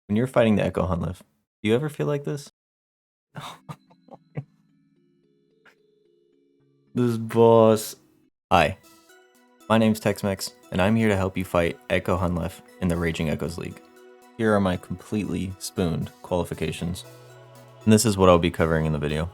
When you're fighting the Echo Hunllef, do you ever feel like this? This boss. Hi, my name's Tex-Mex, and I'm here to help you fight Echo Hunllef in the Raging Echoes League. Here are my completely spooned qualifications, and this is what I'll be covering in the video.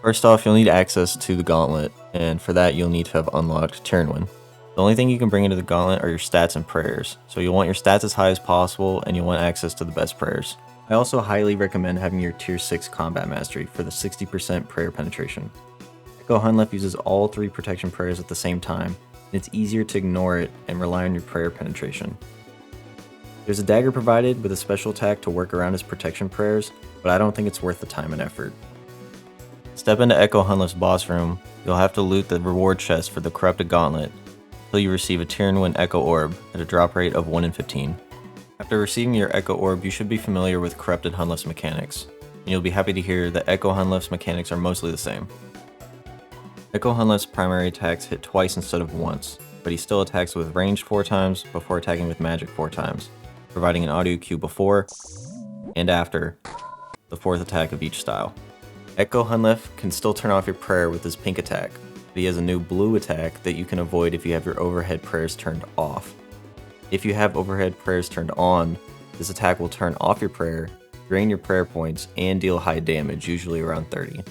First off, you'll need access to the gauntlet, and for that you'll need to have unlocked Tyrnwyn. The only thing you can bring into the gauntlet are your stats and prayers, so you'll want your stats as high as possible and you'll want access to the best prayers. I also highly recommend having your tier 6 combat mastery for the 60% prayer penetration. Echo Hunllef uses all 3 protection prayers at the same time, and it's easier to ignore it and rely on your prayer penetration. There's a dagger provided with a special attack to work around his protection prayers, but I don't think it's worth the time and effort. Step into Echo Hunllef's boss room, you'll have to loot the reward chest for the Corrupted Gauntlet until you receive a Tyrnwyn Echo Orb at a drop rate of 1 in 15. After receiving your Echo Orb, you should be familiar with Corrupted Hunllef's mechanics, and you'll be happy to hear that Echo Hunllef's mechanics are mostly the same. Echo Hunllef's primary attacks hit twice instead of once, but he still attacks with ranged 4 times before attacking with magic 4 times, providing an audio cue before and after the 4th attack of each style. Echo Hunllef can still turn off your prayer with his pink attack, but he has a new blue attack that you can avoid if you have your overhead prayers turned off. If you have overhead prayers turned on, this attack will turn off your prayer, drain your prayer points, and deal high damage, usually around 30.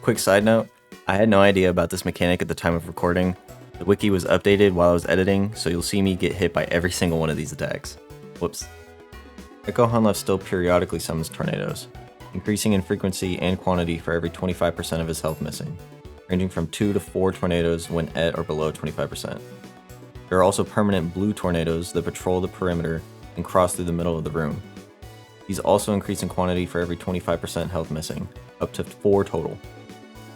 Quick side note, I had no idea about this mechanic at the time of recording. The wiki was updated while I was editing, so you'll see me get hit by every single one of these attacks. Whoops. Echo Hunllef still periodically summons tornadoes, increasing in frequency and quantity for every 25% of his health missing, ranging from 2 to 4 tornadoes when at or below 25%. There are also permanent blue tornadoes that patrol the perimeter and cross through the middle of the room. These also increase in quantity for every 25% health missing, up to 4 total.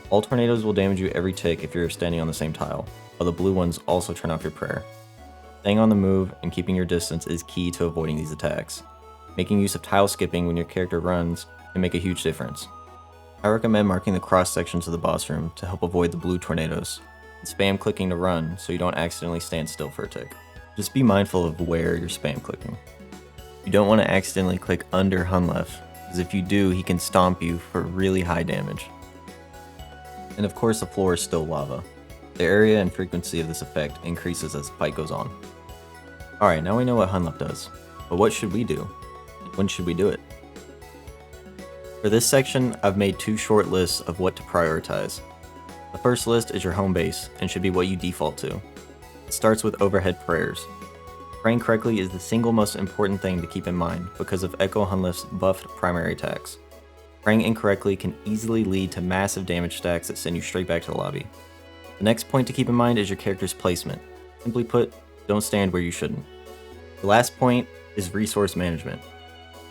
All tornadoes will damage you every tick if you're standing on the same tile, while the blue ones also turn off your prayer. Staying on the move and keeping your distance is key to avoiding these attacks. Making use of tile skipping when your character runs can make a huge difference. I recommend marking the cross sections of the boss room to help avoid the blue tornadoes, and spam clicking to run so you don't accidentally stand still for a tick. Just be mindful of where you're spam clicking. You don't want to accidentally click under Hunllef, because if you do, he can stomp you for really high damage. And of course the floor is still lava. The area and frequency of this effect increases as the fight goes on. Alright, now we know what Hunllef does, but what should we do? And when should we do it? For this section, I've made 2 short lists of what to prioritize. The first list is your home base, and should be what you default to. It starts with overhead prayers. Praying correctly is the single most important thing to keep in mind because of Echo Hunllef's buffed primary attacks. Praying incorrectly can easily lead to massive damage stacks that send you straight back to the lobby. The next point to keep in mind is your character's placement. Simply put, don't stand where you shouldn't. The last point is resource management.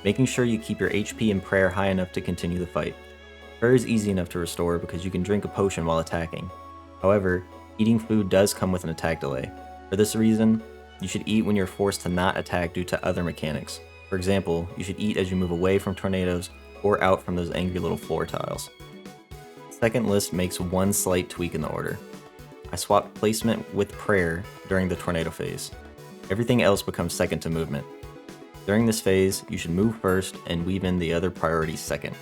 Making sure you keep your HP and prayer high enough to continue the fight. Prayer is easy enough to restore because you can drink a potion while attacking. However, eating food does come with an attack delay. For this reason, you should eat when you're forced to not attack due to other mechanics. For example, you should eat as you move away from tornadoes or out from those angry little floor tiles. The second list makes one slight tweak in the order. I swapped placement with prayer during the tornado phase. Everything else becomes second to movement. During this phase, you should move first and weave in the other priorities second.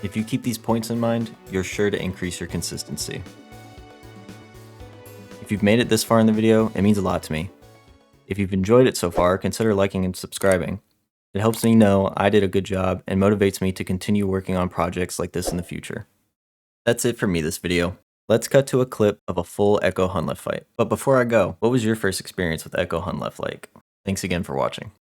If you keep these points in mind, you're sure to increase your consistency. If you've made it this far in the video, it means a lot to me. If you've enjoyed it so far, consider liking and subscribing. It helps me know I did a good job and motivates me to continue working on projects like this in the future. That's it for me this video. Let's cut to a clip of a full Echo Hunllef fight. But before I go, what was your first experience with Echo Hunllef like? Thanks again for watching.